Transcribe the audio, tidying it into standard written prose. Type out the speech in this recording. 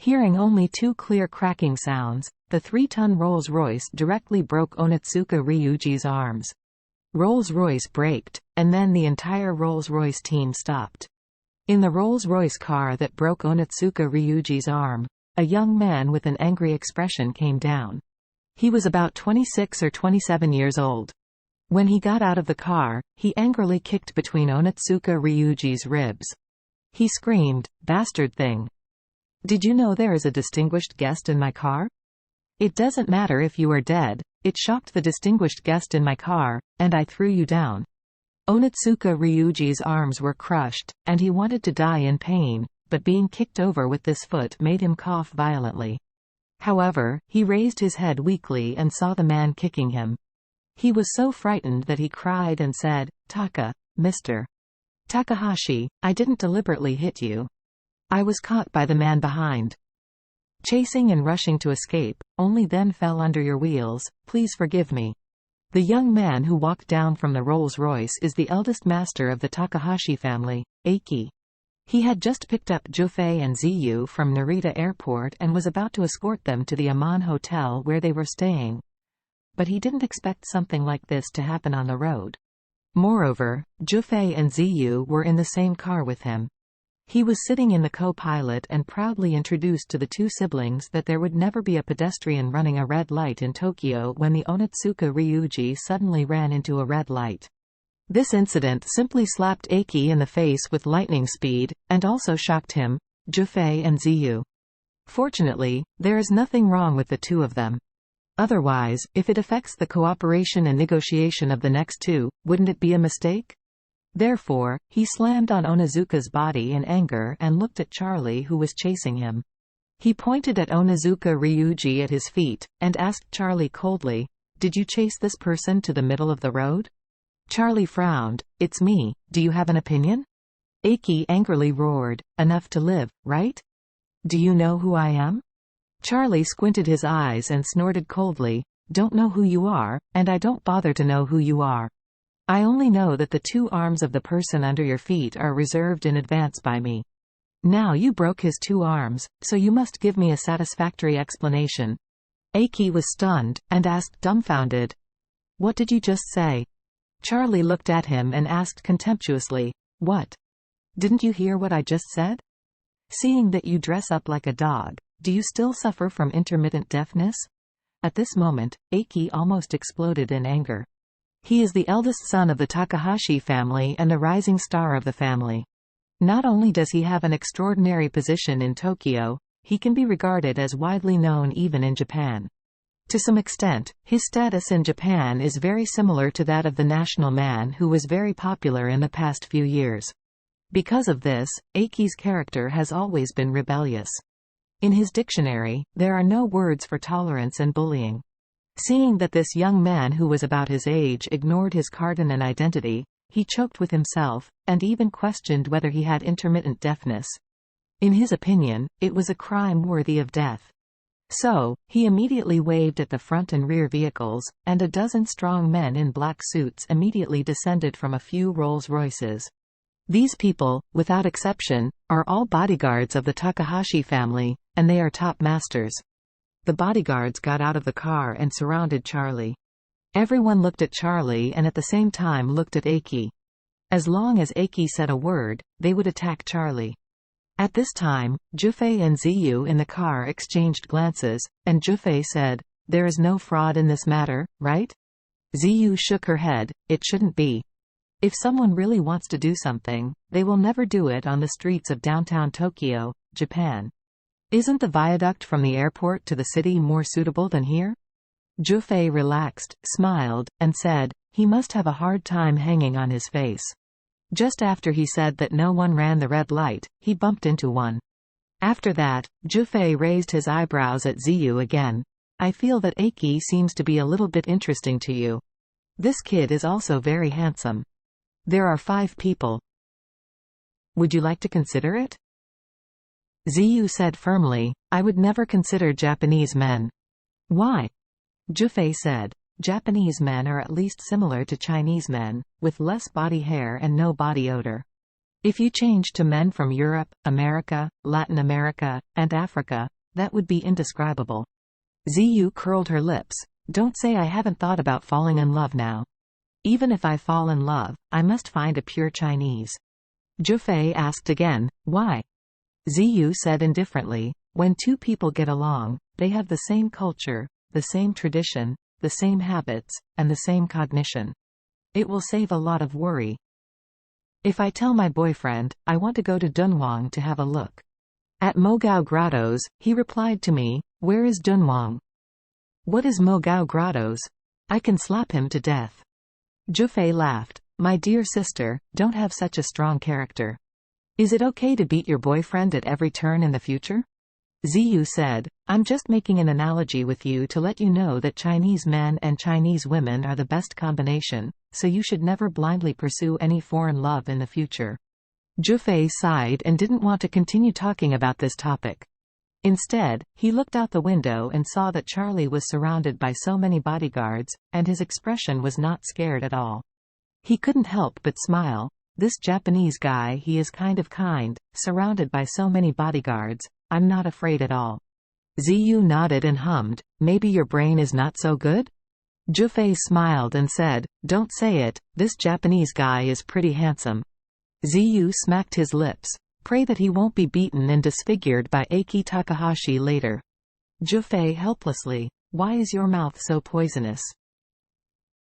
Hearing only two clear cracking sounds, the 3-ton Rolls-Royce directly broke Onitsuka Ryuji's arms. Rolls-Royce braked, and then the entire Rolls-Royce team stopped. In the Rolls-Royce car that broke Onitsuka Ryuji's arm, a young man with an angry expression came down. He was about 26 or 27 years old. When he got out of the car, he angrily kicked between Onitsuka Ryuji's ribs. He screamed, "Bastard thing! Did you know there is a distinguished guest in my car? It doesn't matter if you are dead, it shocked the distinguished guest in my car, and I threw you down." Onitsuka Ryuji's arms were crushed, and he wanted to die in pain, but being kicked over with this foot made him cough violently. However, he raised his head weakly and saw the man kicking him. He was so frightened that he cried and said, Mr. Takahashi, I didn't deliberately hit you. I was caught by the man behind. Chasing and rushing to escape, only then fell under your wheels, please forgive me." The young man who walked down from the Rolls-Royce is the eldest master of the Takahashi family, Eiki. He had just picked up Jufei and Ziyu from Narita Airport and was about to escort them to the Amman Hotel where they were staying. But he didn't expect something like this to happen on the road. Moreover, Jufei and Ziyu were in the same car with him. He was sitting in the co-pilot and proudly introduced to the two siblings that there would never be a pedestrian running a red light in Tokyo when the Onitsuka Ryuji suddenly ran into a red light. This incident simply slapped Eiki in the face with lightning speed, and also shocked him, Jufei and Ziyu. Fortunately, there is nothing wrong with the two of them. Otherwise, if it affects the cooperation and negotiation of the next two, wouldn't it be a mistake? Therefore, he slammed on Onizuka's body in anger and looked at Charlie who was chasing him. He pointed at Onizuka Ryuji at his feet, and asked Charlie coldly, "Did you chase this person to the middle of the road?" Charlie frowned. "It's me, do you have an opinion?" Eiki angrily roared, "Enough to live, right? Do you know who I am?" Charlie squinted his eyes and snorted coldly, "Don't know who you are, and I don't bother to know who you are. I only know that the two arms of the person under your feet are reserved in advance by me. Now you broke his two arms, so you must give me a satisfactory explanation." Eiki was stunned, and asked dumbfounded, "What did you just say?" Charlie looked at him and asked contemptuously, "What? Didn't you hear what I just said? Seeing that you dress up like a dog, do you still suffer from intermittent deafness?" At this moment, Eiki almost exploded in anger. He is the eldest son of the Takahashi family and a rising star of the family. Not only does he have an extraordinary position in Tokyo, he can be regarded as widely known even in Japan. To some extent, his status in Japan is very similar to that of the national man who was very popular in the past few years. Because of this, Eiki's character has always been rebellious. In his dictionary, there are no words for tolerance and bullying. Seeing that this young man who was about his age ignored his cardon and identity, he choked with himself, and even questioned whether he had intermittent deafness. In his opinion, it was a crime worthy of death. So, he immediately waved at the front and rear vehicles, and a dozen strong men in black suits immediately descended from a few Rolls-Royces. These people, without exception, are all bodyguards of the Takahashi family, and they are top masters. The bodyguards got out of the car and surrounded Charlie. Everyone looked at Charlie and at the same time looked at Eiki. As long as Eiki said a word, they would attack Charlie. At this time, Jufei and Ziyu in the car exchanged glances, and Jufei said, "There is no fraud in this matter, right?" Ziyu shook her head, "It shouldn't be. If someone really wants to do something, they will never do it on the streets of downtown Tokyo, Japan. Isn't the viaduct from the airport to the city more suitable than here?" Jufei relaxed, smiled, and said, "He must have a hard time hanging on his face. Just after he said that no one ran the red light, he bumped into one." After that, Jufei raised his eyebrows at Ziyu again. "I feel that Eiki seems to be a little bit interesting to you. This kid is also very handsome. There are 5 people. Would you like to consider it?" Ziyu said firmly, "I would never consider Japanese men." "Why?" Jufei said, "Japanese men are at least similar to Chinese men, with less body hair and no body odor. If you changed to men from Europe, America, Latin America, and Africa, that would be indescribable. Ziyu curled her lips. Don't say I haven't thought about falling in love now. Even if I fall in love, I must find a pure Chinese. Zhufei asked again, why? Ziyu said indifferently, when two people get along, they have the same culture, the same tradition, the same habits, and the same cognition. It will save a lot of worry. If I tell my boyfriend, I want to go to Dunhuang to have a look at Mogao Grottos, he replied to me, where is Dunhuang? What is Mogao Grottos? I can slap him to death. Zhufei laughed. My dear sister, don't have such a strong character. Is it okay to beat your boyfriend at every turn in the future? Ziyu said, I'm just making an analogy with you to let you know that Chinese men and Chinese women are the best combination, so you should never blindly pursue any foreign love in the future. Zhufei sighed and didn't want to continue talking about this topic. Instead, he looked out the window and saw that Charlie was surrounded by so many bodyguards, and his expression was not scared at all. He couldn't help but smile. This Japanese guy, he is kind, surrounded by so many bodyguards, I'm not afraid at all. Ziyu nodded and hummed, maybe your brain is not so good? Zhufei smiled and said, don't say it, this Japanese guy is pretty handsome. Ziyu smacked his lips. Pray that he won't be beaten and disfigured by Aki Takahashi later. Zhufei helplessly, why is your mouth so poisonous?